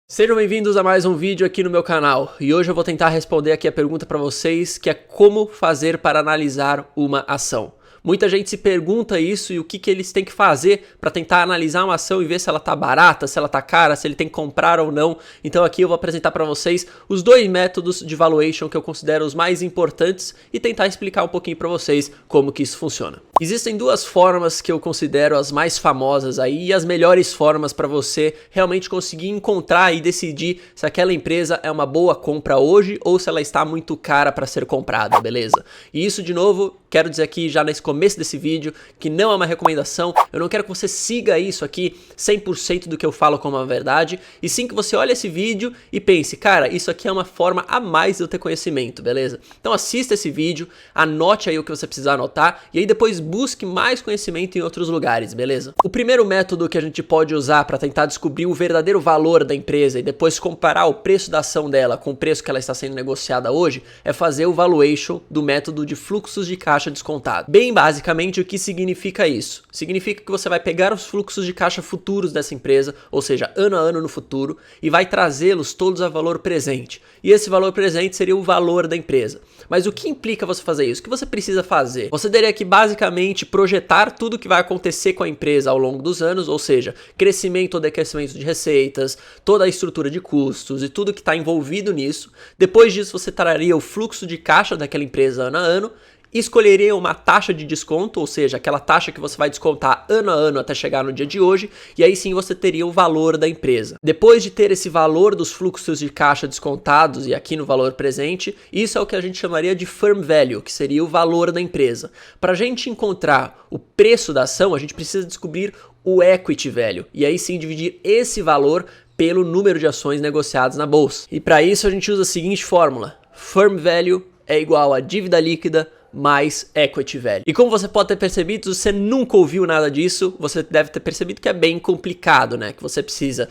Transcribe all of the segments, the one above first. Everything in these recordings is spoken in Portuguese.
Sejam bem-vindos a mais um vídeo aqui no meu canal, e hoje eu vou tentar responder aqui a pergunta para vocês, que é como fazer para analisar uma ação. Muita gente se pergunta isso e o que eles têm que fazer para tentar analisar uma ação e ver se ela tá barata, se ela tá cara, se ele tem que comprar ou não. Então aqui eu vou apresentar para vocês os dois métodos de valuation que eu considero os mais importantes e tentar explicar um pouquinho para vocês como que isso funciona. Existem duas formas que eu considero as mais famosas aí e as melhores formas para você realmente conseguir encontrar e decidir se aquela empresa é uma boa compra hoje ou se ela está muito cara para ser comprada, beleza? E isso, de novo, quero dizer aqui já nesse começo desse vídeo que não é uma recomendação, eu não quero que você siga isso aqui 100% do que eu falo como uma verdade, e sim que você olhe esse vídeo e pense, cara, isso aqui é uma forma a mais de eu ter conhecimento, beleza? Então assista esse vídeo, anote aí o que você precisar anotar e aí depois busque mais conhecimento em outros lugares, beleza? O primeiro método que a gente pode usar para tentar descobrir o verdadeiro valor da empresa e depois comparar o preço da ação dela com o preço que ela está sendo negociada hoje é fazer o valuation do método de fluxos de caixa descontado. Bem basicamente, o que significa isso? Significa que você vai pegar os fluxos de caixa futuros dessa empresa, ou seja, ano a ano no futuro, e vai trazê-los todos a valor presente. E esse valor presente seria o valor da empresa. Mas o que implica você fazer isso? O que você precisa fazer? Você teria que basicamente projetar tudo o que vai acontecer com a empresa ao longo dos anos, ou seja, crescimento ou decrescimento de receitas, toda a estrutura de custos e tudo que está envolvido nisso. Depois disso, você traria o fluxo de caixa daquela empresa ano a ano, escolheria uma taxa de desconto, ou seja, aquela taxa que você vai descontar ano a ano até chegar no dia de hoje, e aí sim você teria o valor da empresa. Depois de ter esse valor dos fluxos de caixa descontados e aqui no valor presente, isso é o que a gente chamaria de firm value, que seria o valor da empresa. Para a gente encontrar o preço da ação, a gente precisa descobrir o equity value, e aí sim dividir esse valor pelo número de ações negociadas na bolsa. E para isso a gente usa a seguinte fórmula: firm value é igual a dívida líquida mais equity value. E como você pode ter percebido, se você nunca ouviu nada disso, você deve ter percebido que é bem complicado, né? Que você precisa,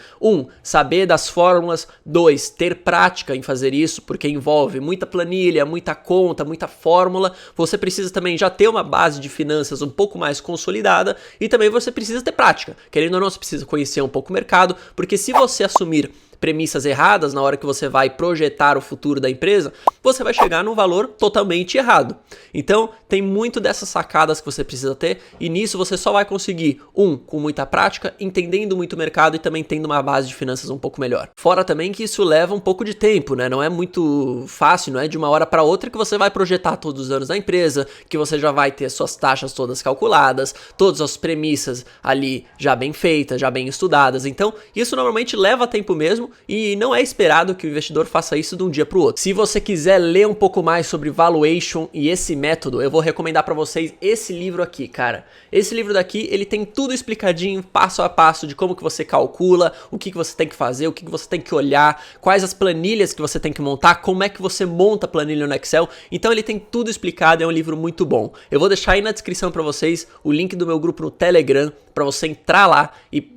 saber das fórmulas, 2, ter prática em fazer isso, porque envolve muita planilha, muita conta, muita fórmula. Você precisa também já ter uma base de finanças um pouco mais consolidada e também você precisa ter prática. Querendo ou não, você precisa conhecer um pouco o mercado, porque se você assumir premissas erradas na hora que você vai projetar o futuro da empresa, você vai chegar num valor totalmente errado. Então, tem muito dessas sacadas que você precisa ter, e nisso você só vai conseguir, com muita prática, entendendo muito o mercado e também tendo uma base de finanças um pouco melhor. Fora também que isso leva um pouco de tempo, né? Não é muito fácil, não é de uma hora para outra que você vai projetar todos os anos da empresa, que você já vai ter suas taxas todas calculadas, todas as premissas ali já bem feitas, já bem estudadas. Então, isso normalmente leva tempo mesmo, e não é esperado que o investidor faça isso de um dia para o outro. Se você quiser ler um pouco mais sobre valuation e esse método, eu vou recomendar para vocês esse livro aqui, cara. Esse livro daqui, ele tem tudo explicadinho, passo a passo, de como que você calcula, o que você tem que fazer, o que você tem que olhar, quais as planilhas que você tem que montar, como é que você monta a planilha no Excel. Então ele tem tudo explicado, é um livro muito bom. Eu vou deixar aí na descrição para vocês o link do meu grupo no Telegram, para você entrar lá e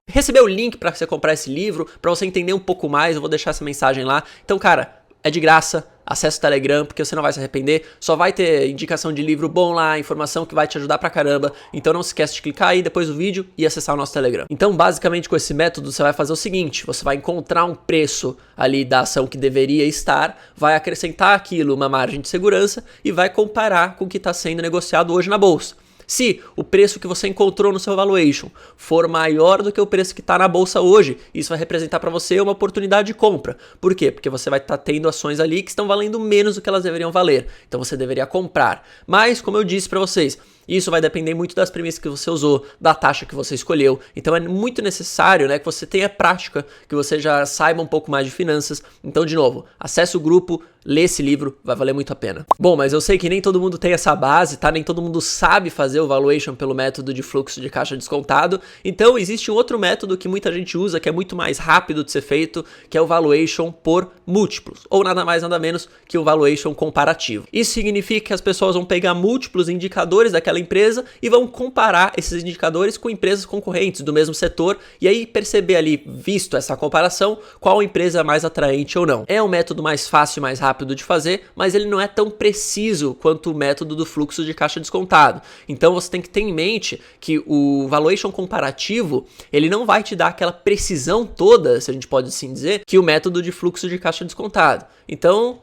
receber o link para você comprar esse livro, para você entender um pouco mais. Eu vou deixar essa mensagem lá. Então, cara, é de graça, acessa o Telegram, porque você não vai se arrepender. Só vai ter indicação de livro bom lá, informação que vai te ajudar pra caramba. Então não se esquece de clicar aí depois do vídeo e acessar o nosso Telegram. Então, basicamente, com esse método, você vai fazer o seguinte: você vai encontrar um preço ali da ação que deveria estar, vai acrescentar aquilo uma margem de segurança e vai comparar com o que está sendo negociado hoje na bolsa. Se o preço que você encontrou no seu valuation for maior do que o preço que está na bolsa hoje, isso vai representar para você uma oportunidade de compra. Por quê? Porque você vai estar tendo ações ali que estão valendo menos do que elas deveriam valer. Então você deveria comprar. Mas, como eu disse para vocês, isso vai depender muito das premissas que você usou, da taxa que você escolheu. Então é muito necessário, né, que você tenha prática, que você já saiba um pouco mais de finanças. Então, de novo, acesse o grupo, lê esse livro, vai valer muito a pena. Bom, mas eu sei que nem todo mundo tem essa base, tá? Nem todo mundo sabe fazer o valuation pelo método de fluxo de caixa descontado. Então, existe um outro método que muita gente usa, que é muito mais rápido de ser feito, que é o valuation por múltiplos, ou nada mais nada menos que o valuation comparativo. Isso significa que as pessoas vão pegar múltiplos indicadores daquela daquela empresa e vão comparar esses indicadores com empresas concorrentes do mesmo setor e aí perceber ali, visto essa comparação, qual empresa é mais atraente ou não. É um método mais fácil e mais rápido de fazer, mas ele não é tão preciso quanto o método do fluxo de caixa descontado. Então você tem que ter em mente que o valuation comparativo, ele não vai te dar aquela precisão toda, se a gente pode assim dizer, que o método de fluxo de caixa descontado. Então,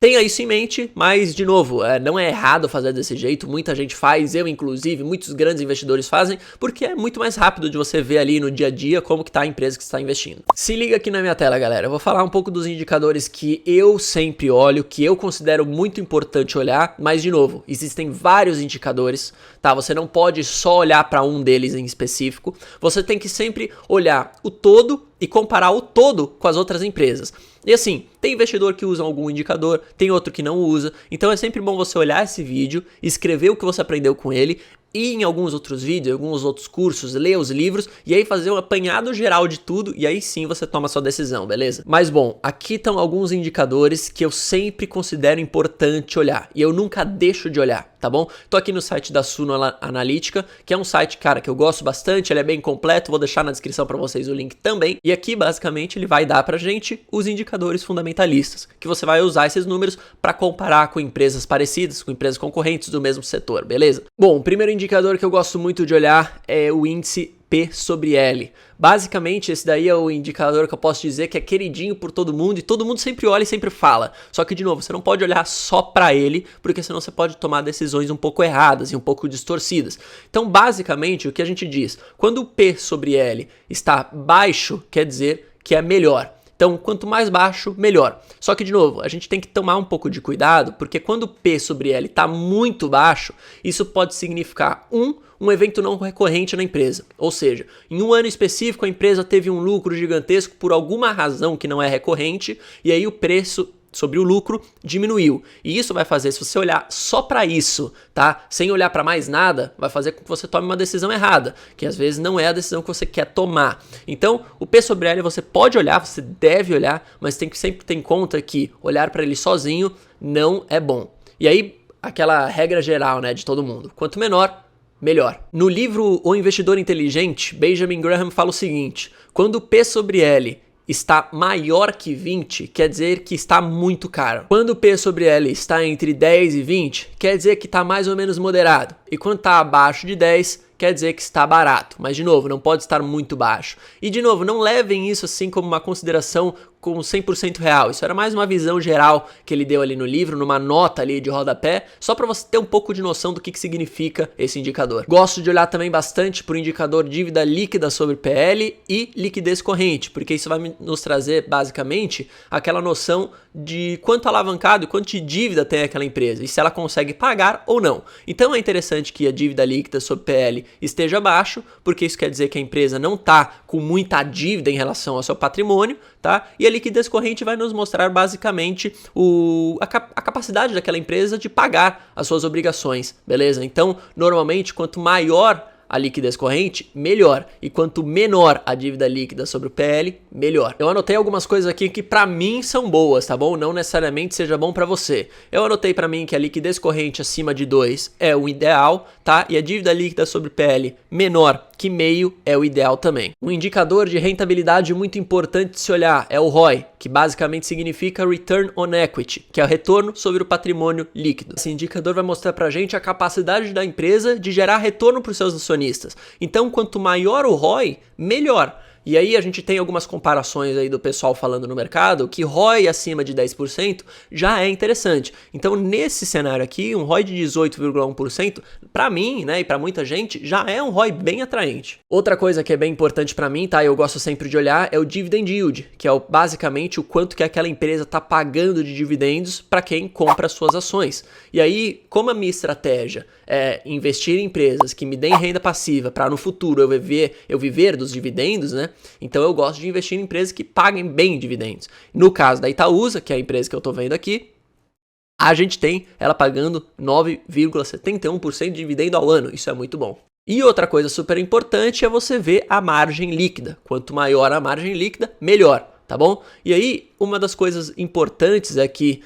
tenha isso em mente, mas, de novo, não é errado fazer desse jeito, muita gente faz, eu inclusive, muitos grandes investidores fazem, porque é muito mais rápido de você ver ali no dia a dia como que tá a empresa que está investindo. Se liga aqui na minha tela, galera, eu vou falar um pouco dos indicadores que eu sempre olho, que eu considero muito importante olhar, mas, de novo, existem vários indicadores, tá? Você não pode só olhar para um deles em específico, você tem que sempre olhar o todo e comparar o todo com as outras empresas. E assim, tem investidor que usa algum indicador, tem outro que não usa, então é sempre bom você olhar esse vídeo, escrever o que você aprendeu com ele, e em alguns outros vídeos, em alguns outros cursos, ler os livros e aí fazer um apanhado geral de tudo e aí sim você toma a sua decisão, beleza? Mas bom, aqui estão alguns indicadores que eu sempre considero importante olhar e eu nunca deixo de olhar, tá bom? Tô aqui no site da Suno Analytica, que é um site, cara, que eu gosto bastante, ele é bem completo, vou deixar na descrição para vocês o link também. E aqui, basicamente, ele vai dar pra gente os indicadores fundamentalistas, que você vai usar esses números para comparar com empresas parecidas, com empresas concorrentes do mesmo setor, beleza? Bom, o primeiro indicador que eu gosto muito de olhar é o índice P sobre L. Basicamente, esse daí é o indicador que eu posso dizer que é queridinho por todo mundo e todo mundo sempre olha e sempre fala. Só que, de novo, você não pode olhar só para ele, porque senão você pode tomar decisões um pouco erradas e um pouco distorcidas. Então, basicamente, o que a gente diz? Quando o P sobre L está baixo, quer dizer que é melhor. Então, quanto mais baixo, melhor. Só que, de novo, a gente tem que tomar um pouco de cuidado, porque quando o P sobre L está muito baixo, isso pode significar um evento não recorrente na empresa. Ou seja, em um ano específico, a empresa teve um lucro gigantesco por alguma razão que não é recorrente, e aí o preço sobre o lucro diminuiu. E isso vai fazer, se você olhar só para isso, tá? Sem olhar para mais nada, vai fazer com que você tome uma decisão errada, que às vezes não é a decisão que você quer tomar. Então, o P sobre L você pode olhar, você deve olhar, mas tem que sempre ter em conta que olhar para ele sozinho não é bom. E aí, aquela regra geral, né, de todo mundo. Quanto menor, melhor. No livro O Investidor Inteligente, Benjamin Graham fala o seguinte: quando o P sobre L está maior que 20, quer dizer que está muito caro. Quando o P sobre L está entre 10 e 20, quer dizer que está mais ou menos moderado. E quando está abaixo de 10, quer dizer que está barato. Mas, de novo, não pode estar muito baixo. E, de novo, não levem isso assim como uma consideração com 100% real. Isso era mais uma visão geral que ele deu ali no livro, numa nota ali de rodapé, só para você ter um pouco de noção do que significa esse indicador. Gosto de olhar também bastante para o indicador dívida líquida sobre PL e liquidez corrente, porque isso vai nos trazer basicamente aquela noção de quanto alavancado e quanto de dívida tem aquela empresa e se ela consegue pagar ou não. Então é interessante que a dívida líquida sobre PL esteja abaixo, porque isso quer dizer que a empresa não está com muita dívida em relação ao seu patrimônio, tá? E a liquidez corrente vai nos mostrar basicamente a capacidade daquela empresa de pagar as suas obrigações, beleza? Então, normalmente, quanto maior a liquidez corrente, melhor. E quanto menor a dívida líquida sobre o PL, melhor. Eu anotei algumas coisas aqui que pra mim são boas, tá bom? Não necessariamente seja bom pra você. Eu anotei pra mim que a liquidez corrente acima de 2 é o ideal, tá? E a dívida líquida sobre o PL menor que meio é o ideal também. Um indicador de rentabilidade muito importante de se olhar é o ROI, que basicamente significa Return on Equity, que é o retorno sobre o patrimônio líquido. Esse indicador vai mostrar pra gente a capacidade da empresa de gerar retorno para os seus acionistas. Então, quanto maior o ROI, melhor. E aí a gente tem algumas comparações aí do pessoal falando no mercado que ROI acima de 10% já é interessante. Então nesse cenário aqui, um ROI de 18,1% para mim, né, e para muita gente, já é um ROI bem atraente. Outra coisa que é bem importante para mim, tá, eu gosto sempre de olhar, é o dividend yield, que é basicamente o quanto que aquela empresa está pagando de dividendos para quem compra as suas ações. E aí, como a minha estratégia é investir em empresas que me deem renda passiva para no futuro eu viver dos dividendos, né? Então eu gosto de investir em empresas que paguem bem dividendos. No caso da Itaúsa, que é a empresa que eu estou vendo aqui, a gente tem ela pagando 9,71% de dividendo ao ano. Isso é muito bom. E outra coisa super importante é você ver a margem líquida. Quanto maior a margem líquida, melhor. tá bom? E aí, uma das coisas importantes aqui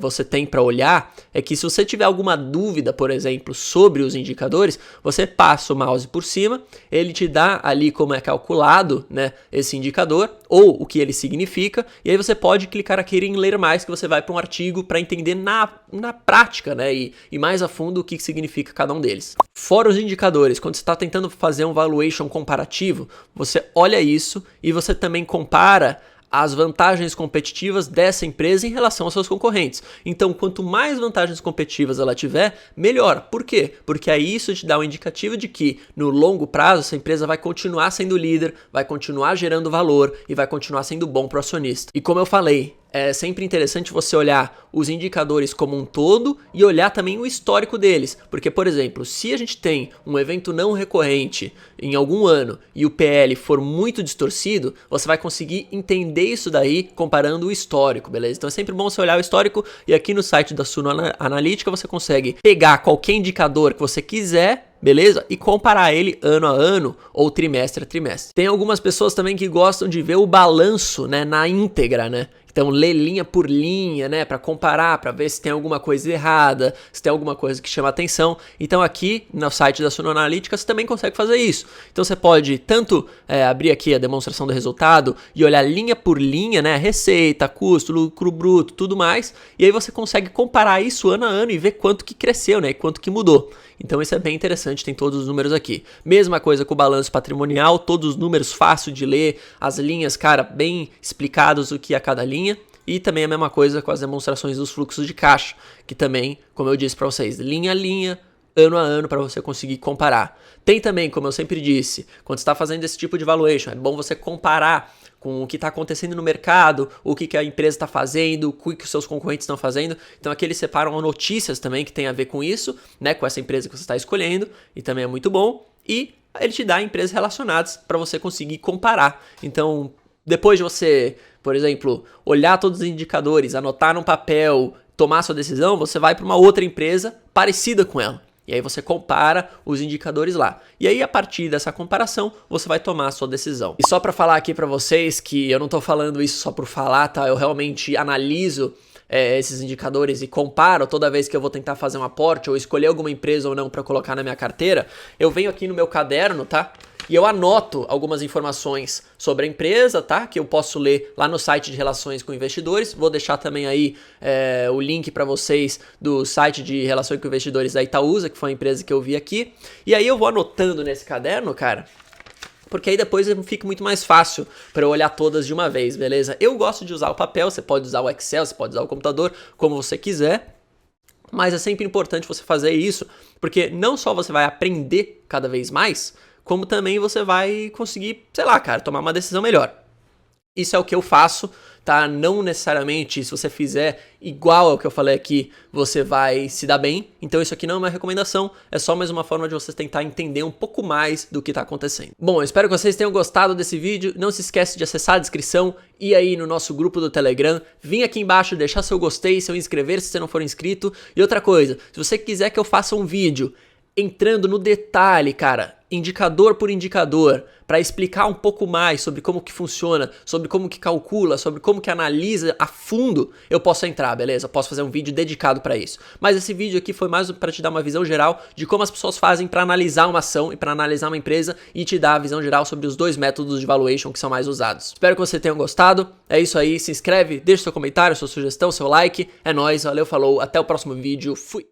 você tem para olhar é que se você tiver alguma dúvida, por exemplo, sobre os indicadores, você passa o mouse por cima, ele te dá ali como é calculado, né, esse indicador ou o que ele significa, e aí você pode clicar aqui em ler mais, que você vai para um artigo para entender na prática, né, e mais a fundo o que significa cada um deles. Fora os indicadores, quando você está tentando fazer um valuation comparativo, você olha isso e você também compara as vantagens competitivas dessa empresa em relação aos seus concorrentes. Então, quanto mais vantagens competitivas ela tiver, melhor. Por quê? Porque aí isso te dá um indicativo de que, no longo prazo, essa empresa vai continuar sendo líder, vai continuar gerando valor e vai continuar sendo bom para o acionista. E como eu falei, é sempre interessante você olhar os indicadores como um todo e olhar também o histórico deles. Porque, por exemplo, se a gente tem um evento não recorrente em algum ano e o PL for muito distorcido, você vai conseguir entender isso daí comparando o histórico, beleza? Então é sempre bom você olhar o histórico, e aqui no site da Suno Analytica você consegue pegar qualquer indicador que você quiser, beleza? E comparar ele ano a ano ou trimestre a trimestre. Tem algumas pessoas também que gostam de ver o balanço, né, na íntegra, né? Então, ler linha por linha, né, para comparar, para ver se tem alguma coisa errada, se tem alguma coisa que chama atenção. Então, aqui no site da Suno Analytica, você também consegue fazer isso. Então, você pode tanto abrir aqui a demonstração do resultado e olhar linha por linha, né, receita, custo, lucro bruto, tudo mais. E aí você consegue comparar isso ano a ano e ver quanto que cresceu, né, e quanto que mudou. Então, isso é bem interessante, tem todos os números aqui. Mesma coisa com o balanço patrimonial, todos os números fácil de ler, as linhas, cara, bem explicados o que é cada linha. E também a mesma coisa com as demonstrações dos fluxos de caixa, que também, como eu disse para vocês, linha a linha, ano a ano, para você conseguir comparar. Tem também, como eu sempre disse, quando você está fazendo esse tipo de valuation, é bom você comparar com o que está acontecendo no mercado, o que a empresa está fazendo, o que os seus concorrentes estão fazendo. Então aqui eles separam notícias também que tem a ver com isso, né, com essa empresa que você está escolhendo, e também é muito bom. E ele te dá empresas relacionadas para você conseguir comparar. Então, depois de você, por exemplo, olhar todos os indicadores, anotar num papel, tomar sua decisão, você vai para uma outra empresa parecida com ela. E aí você compara os indicadores lá. E aí, a partir dessa comparação, você vai tomar a sua decisão. E só para falar aqui para vocês que eu não tô falando isso só por falar, tá? Eu realmente analiso esses indicadores e comparo toda vez que eu vou tentar fazer um aporte ou escolher alguma empresa ou não para colocar na minha carteira. Eu venho aqui no meu caderno, tá? E eu anoto algumas informações sobre a empresa, tá? Que eu posso ler lá no site de relações com investidores. Vou deixar também aí o link para vocês do site de relações com investidores da Itaúsa, que foi a empresa que eu vi aqui. E aí eu vou anotando nesse caderno, cara, porque aí depois fica muito mais fácil para eu olhar todas de uma vez, beleza? Eu gosto de usar o papel, você pode usar o Excel, você pode usar o computador, como você quiser. Mas é sempre importante você fazer isso, porque não só você vai aprender cada vez mais, como também você vai conseguir, sei lá, cara, tomar uma decisão melhor. Isso é o que eu faço, tá? Não necessariamente, se você fizer igual ao que eu falei aqui, você vai se dar bem. Então isso aqui não é uma recomendação, é só mais uma forma de você tentar entender um pouco mais do que está acontecendo. Bom, eu espero que vocês tenham gostado desse vídeo. Não se esquece de acessar a descrição e aí no nosso grupo do Telegram. Vim aqui embaixo deixar seu gostei, seu inscrever se você não for inscrito. E outra coisa, se você quiser que eu faça um vídeo entrando no detalhe, cara, indicador por indicador, para explicar um pouco mais sobre como que funciona, sobre como que calcula, sobre como que analisa a fundo, eu posso entrar, beleza? Eu posso fazer um vídeo dedicado para isso. Mas esse vídeo aqui foi mais para te dar uma visão geral de como as pessoas fazem para analisar uma ação e para analisar uma empresa e te dar a visão geral sobre os dois métodos de valuation que são mais usados. Espero que você tenha gostado. É isso aí, se inscreve, deixa seu comentário, sua sugestão, seu like. É nóis, valeu, falou, até o próximo vídeo, fui!